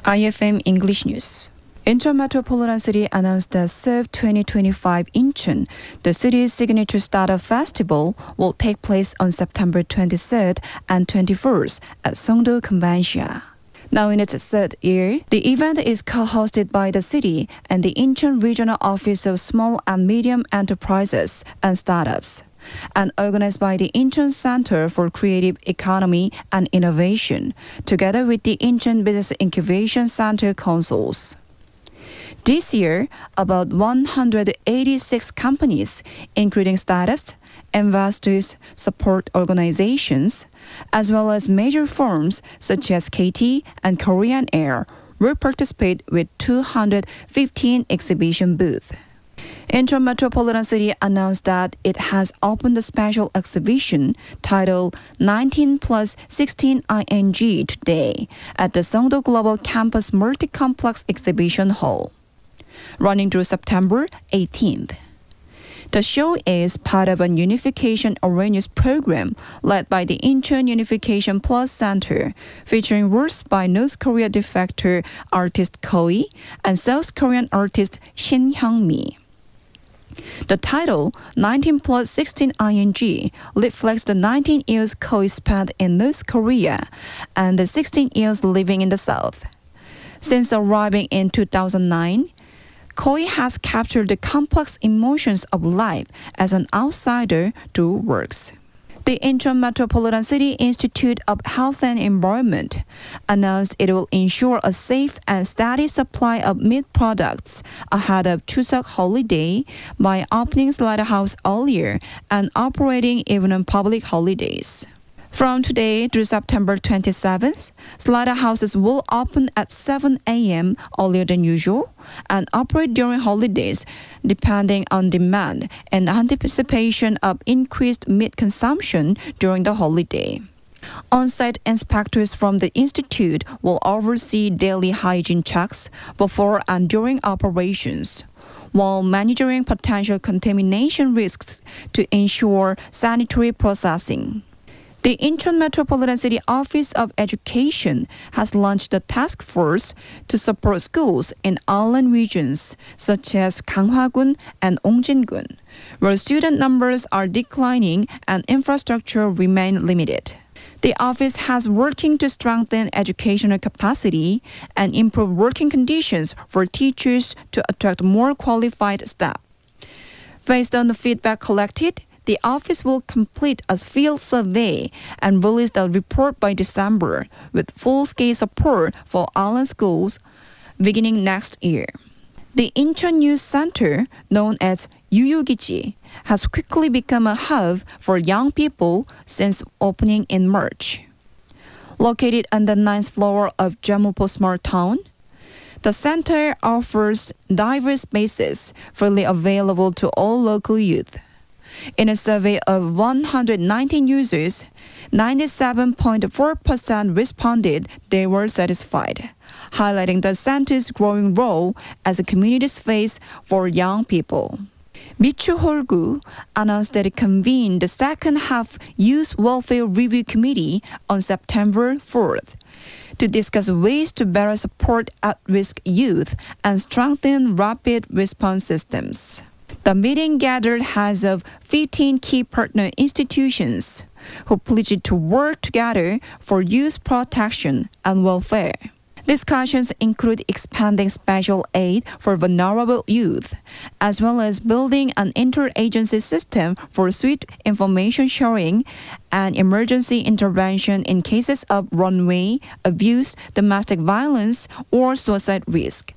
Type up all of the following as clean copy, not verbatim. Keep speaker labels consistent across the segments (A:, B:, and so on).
A: IFM English News. Incheon Metropolitan City announced that Serve 2025 Incheon, the city's signature startup festival, will take place on September 23rd and 21st at Songdo Convention. Now in its third year, the event is co-hosted by the city and the Incheon Regional Office of Small and Medium Enterprises and Startups, and organized by the Incheon Center for Creative Economy and Innovation, together with the Incheon Business Incubation Center consoles. This year, about 186 companies, including startups, investors, support organizations, as well as major firms such as KT and Korean Air, will participate with 215 exhibition booths. Incheon Metropolitan City announced that it has opened a special exhibition titled 19 plus 16 ING today at the Songdo Global Campus Multi-Complex Exhibition Hall, running through September 18th. The show is part of a unification awareness program led by the Incheon Unification Plus Center, featuring works by North Korea defector artist Koi and South Korean artist Shin Hyung-mi. The title, 19 plus 16 ING, reflects the 19 years Koi spent in North Korea and the 16 years living in the South. Since arriving in 2009, Koi has captured the complex emotions of life as an outsider through works. The Incheon Metropolitan City Institute of Health and Environment announced it will ensure a safe and steady supply of meat products ahead of Chuseok holiday by opening slaughterhouse earlier and operating even on public holidays. From today through September 27th, slaughterhouses will open at 7 a.m. earlier than usual and operate during holidays, depending on demand and anticipation of increased meat consumption during the holiday. On-site inspectors from the Institute will oversee daily hygiene checks before and during operations, while monitoring potential contamination risks to ensure sanitary processing. The Incheon Metropolitan City Office of Education has launched a task force to support schools in island regions such as Ganghwa-gun and Ongjin-gun, where student numbers are declining and infrastructure remain limited. The office has working to strengthen educational capacity and improve working conditions for teachers to attract more qualified staff. Based on the feedback collected, the office will complete a field survey and release the report by December with full-scale support for island schools beginning next year. The Incheon Youth Center, known as Yuyugiji, has quickly become a hub for young people since opening in March. Located on the 9th floor of Jeomulpo Smart Town, the center offers diverse spaces freely available to all local youth. In a survey of 119 users, 97.4% responded they were satisfied, highlighting the center's growing role as a community space for young people. Michuhol-gu announced that it convened the second half Youth Welfare Review Committee on September 4th to discuss ways to better support at-risk youth and strengthen rapid response systems. The meeting gathered heads of 15 key partner institutions who pledged to work together for youth protection and welfare. Discussions include expanding special aid for vulnerable youth, as well as building an interagency system for swift information sharing and emergency intervention in cases of runaway, abuse, domestic violence, or suicide risk.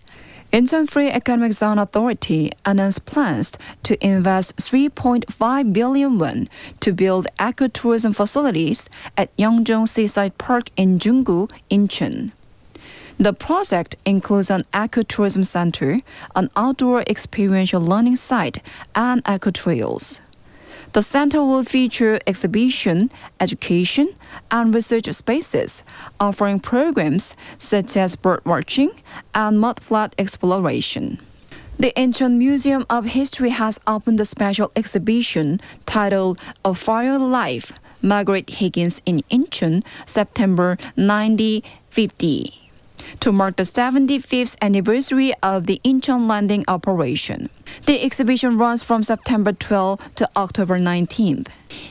A: Incheon Free Economic Zone Authority announced plans to invest 3.5 billion won to build ecotourism facilities at Yeongjong Seaside Park in Jung-gu, Incheon. The project includes an ecotourism center, an outdoor experiential learning site, and eco-trails. The center will feature exhibition, education, and research spaces, offering programs such as birdwatching and mudflat exploration. The Incheon Museum of History has opened a special exhibition titled A Fire Life, Marguerite Higgins in Incheon, September 1950. to mark the 75th anniversary of the Incheon Landing Operation. The exhibition runs from September 12 to October 19th.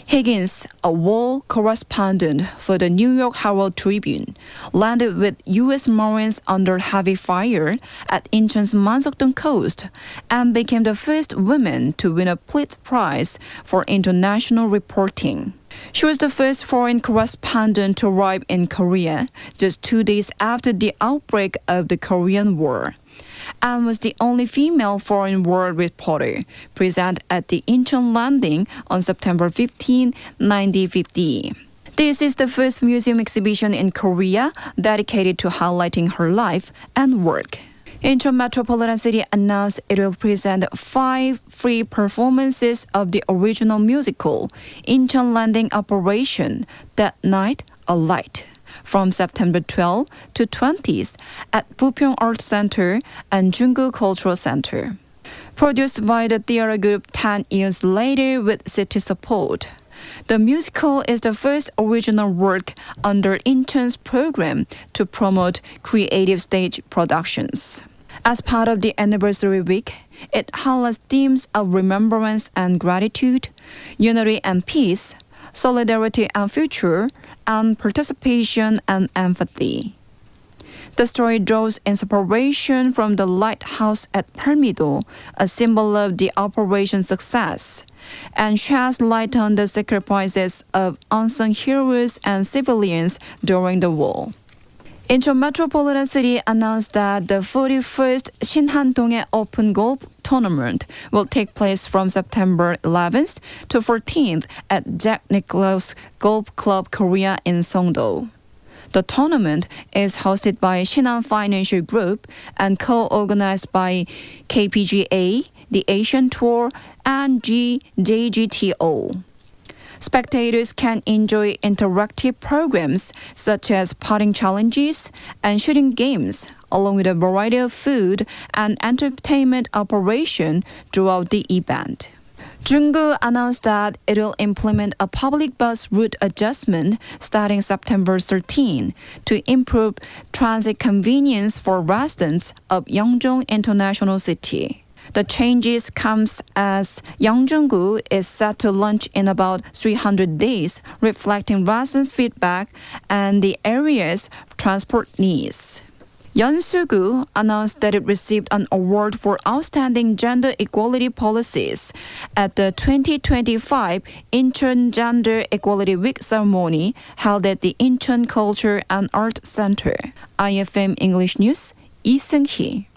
A: Higgins, a war correspondent for the New York Herald Tribune, landed with U.S. Marines under heavy fire at Incheon's Mansokdong coast and became the first woman to win a Pulitzer Prize for international reporting. She was the first foreign correspondent to arrive in Korea just 2 days after the outbreak of the Korean War, and was the only female foreign war reporter present at the Incheon Landing on September 15, 1950. This is the first museum exhibition in Korea dedicated to highlighting her life and work. Incheon Metropolitan City announced it will present 5 free performances of the original musical, Incheon Landing Operation, That Night, a Light, from September 12 to 20th at Bupyeong Art Center and Jung-gu Cultural Center. Produced by the theater group 10 years later with city support. The musical is the first original work under Incheon's program to promote creative stage productions. As part of the anniversary week, it highlights themes of remembrance and gratitude, unity and peace, solidarity and future, and participation and empathy. The story draws inspiration from the lighthouse at Palmido, a symbol of the operation's success, and sheds light on the sacrifices of unsung heroes and civilians during the war. Incheon Metropolitan City announced that the 41st Shinhan Donghae Open golf tournament will take place from September 11th to 14th at Jack Nicklaus Golf Club Korea in Songdo. The tournament is hosted by Shinhan Financial Group and co-organized by KPGA, the Asian Tour, and JGTO. Spectators can enjoy interactive programs such as putting challenges and shooting games, along with a variety of food and entertainment operation throughout the event. Jung-gu announced that it will implement a public bus route adjustment starting September 13 to improve transit convenience for residents of Yeongjong International City. The changes comes as Yeongjong-gu is set to launch in about 300 days, reflecting residents' feedback and the area's transport needs. Yeongjong announced that it received an award for outstanding gender equality policies at the 2025 Incheon Gender Equality Week ceremony held at the Incheon Culture and Art Center. IFM English News, Lee Seung-hee.